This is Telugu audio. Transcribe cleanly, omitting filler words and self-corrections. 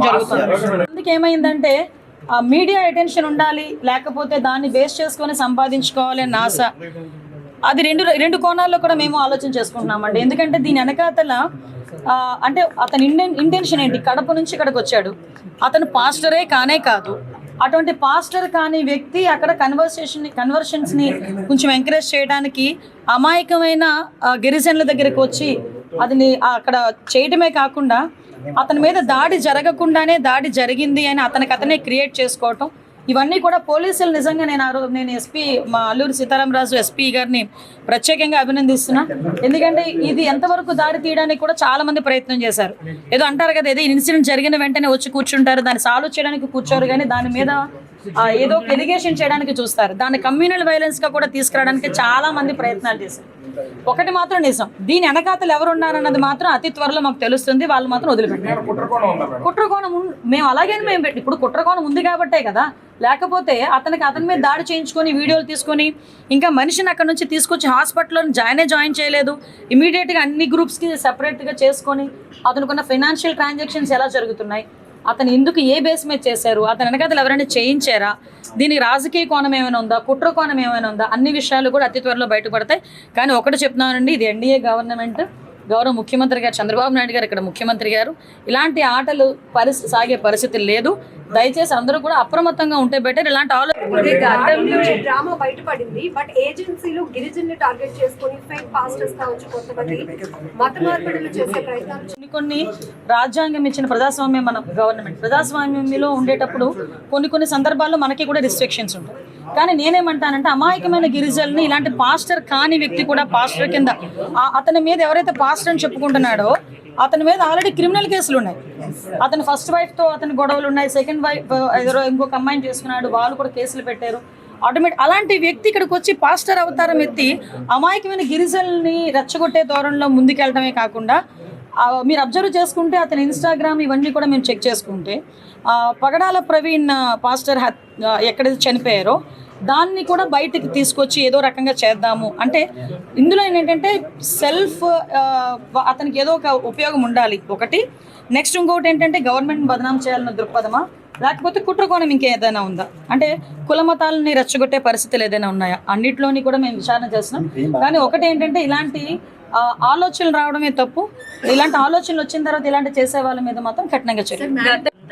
జరుగుతుంది. అందుకే ఏమైందంటే మీడియా అటెన్షన్ ఉండాలి, లేకపోతే దాన్ని బేస్ చేసుకొని సంపాదించుకోవాలి అన్న ఆశ. అది రెండు కోణాల్లో కూడా మేము ఆలోచన చేసుకుంటున్నామండి. ఎందుకంటే దీని వెనకాతల అంటే అతని ఇంటెన్షన్ ఏంటి? కడప నుంచి ఇక్కడికి వచ్చాడు, అతను పాస్టరే కానే కాదు. అటువంటి పాస్టర్ కాని వ్యక్తి అక్కడ కన్వర్షన్స్ని కొంచెం ఎంకరేజ్ చేయడానికి అమాయకమైన గిరిజనుల దగ్గరికి వచ్చి అతని అక్కడ చేయటమే కాకుండా అతని మీద దాడి జరగకుండానే దాడి జరిగింది అని అతనే క్రియేట్ చేసుకోవటం, ఇవన్నీ కూడా పోలీసులు నిజంగా నేను ఎస్పీ మా అల్లూరి సీతారామరాజు ఎస్పీ గారిని ప్రత్యేకంగా అభినందిస్తున్నా. ఎందుకంటే ఇది ఎంతవరకు దారి తీయడానికి కూడా చాలా మంది ప్రయత్నం చేశారు. ఏదో అంటారు కదా, ఏదో ఇన్సిడెంట్ జరిగిన వెంటనే వచ్చి కూర్చుంటారు, దాన్ని సాల్వ్ చేయడానికి కూర్చోరు, కానీ దాని మీద ఏదో ఎలిగేషన్ చేయడానికి చూస్తారు. దాన్ని కమ్యూనల్ వైలెన్స్గా కూడా తీసుకురావడానికి చాలా మంది ప్రయత్నాలు చేశారు. ఒకటి మాత్రం నిజం, దీని వెనకాతలు ఎవరున్నారన్నది మాత్రం అతి త్వరలో మాకు తెలుస్తుంది. వాళ్ళు మాత్రం వదిలిపెట్టారు. కుట్రకోణం మేము అలాగే ఇప్పుడు కుట్రకోణం ఉంది కాబట్టే కదా, లేకపోతే అతని మీద దాడి చేయించుకొని వీడియోలు తీసుకొని ఇంకా మనిషిని అక్కడ నుంచి తీసుకొచ్చి హాస్పిటల్లో జాయిన్ చేయలేదు. ఇమీడియట్గా అన్ని గ్రూప్స్కి సెపరేట్గా చేసుకొని అతనుకున్న ఫైనాన్షియల్ ట్రాన్సాక్షన్స్ ఎలా జరుగుతున్నాయి, అతను ఎందుకు ఏ బేస్ మీద చేశారు, అతని వెనకాతలు ఎవరైనా చేయించారా, దీనికి రాజకీయ కోణం ఏమైనా ఉందా, కుట్ర కోణం ఏమైనా ఉందా, అన్ని విషయాలు కూడా అతి త్వరలో బయటపడతాయి. కానీ ఒకటి చెప్తున్నానండి, ఇది ఎన్డీఏ గవర్నమెంట్, గౌరవ ముఖ్యమంత్రి గారు చంద్రబాబు నాయుడు గారు ఇక్కడ ముఖ్యమంత్రి గారు, ఇలాంటి ఆటలు సాగే పరిస్థితి లేదు. దయచేసి అందరూ కూడా అప్రమత్తంగా ఉంటే బెటర్. ఇలాంటి డ్రామా బయటపడింది, బట్ ఏజెన్సీలు గిరిజనులు టార్గెట్ చేసుకొని ఫేక్ పాస్టర్స్ కావచ్చు, కొంతమంది మత మార్పిడులు చేసే ప్రయత్నాలు కొన్ని రాజ్యాంగం ఇచ్చిన ప్రజాస్వామ్యం మన గవర్నమెంట్ ప్రజాస్వామ్యంలో ఉండేటప్పుడు కొన్ని సందర్భాల్లో మనకి కూడా రిస్ట్రిక్షన్స్ ఉంటాయి. కానీ నేనేమంటానంటే అమాయకమైన గిరిజనుల్ని ఇలాంటి పాస్టర్ కాని వ్యక్తి కూడా పాస్టర్ కింద అతని మీద ఎవరైతే పాస్టర్ అని చెప్పుకుంటున్నాడో అతని మీద ఆల్రెడీ క్రిమినల్ కేసులు ఉన్నాయి. అతని ఫస్ట్ వైఫ్తో అతని గొడవలు ఉన్నాయి, సెకండ్ వైఫ్ ఇంకొక అమ్మాయిని చేసుకున్నాడు, వాళ్ళు కూడా కేసులు పెట్టారు. అలాంటి వ్యక్తి ఇక్కడికి వచ్చి పాస్టర్ అవతారం ఎత్తి అమాయకమైన గిరిజనుల్ని రెచ్చగొట్టే ధోరణిలో ముందుకెళ్ళడమే కాకుండా మీరు అబ్జర్వ్ చేసుకుంటే అతని ఇన్స్టాగ్రామ్ ఇవన్నీ కూడా మేము చెక్ చేసుకుంటే పగడాల ప్రవీణ్ పాస్టర్ ఎక్కడైతే చనిపోయారో దాన్ని కూడా బయటికి తీసుకొచ్చి ఏదో రకంగా చేద్దాము అంటే ఇందులో ఏంటంటే సెల్ఫ్ అతనికి ఏదో ఒక ఉపయోగం ఉండాలి ఒకటి. నెక్స్ట్ ఇంకొకటి ఏంటంటే గవర్నమెంట్ బదనాం చేయాలన్న దృక్పథమా, లేకపోతే కుట్రకోణం ఇంకేదైనా ఉందా, అంటే కుల మతాలని రెచ్చగొట్టే పరిస్థితులు ఏదైనా ఉన్నాయా, అన్నిట్లోని కూడా మేము విచారణ చేస్తున్నాం. కానీ ఒకటి ఏంటంటే ఇలాంటి ఆలోచనలు రావడమే తప్పు. ఇలాంటి ఆలోచనలు వచ్చిన తర్వాత ఇలాంటి చేసే వాళ్ళ మీద మాత్రం కఠినంగా చర్య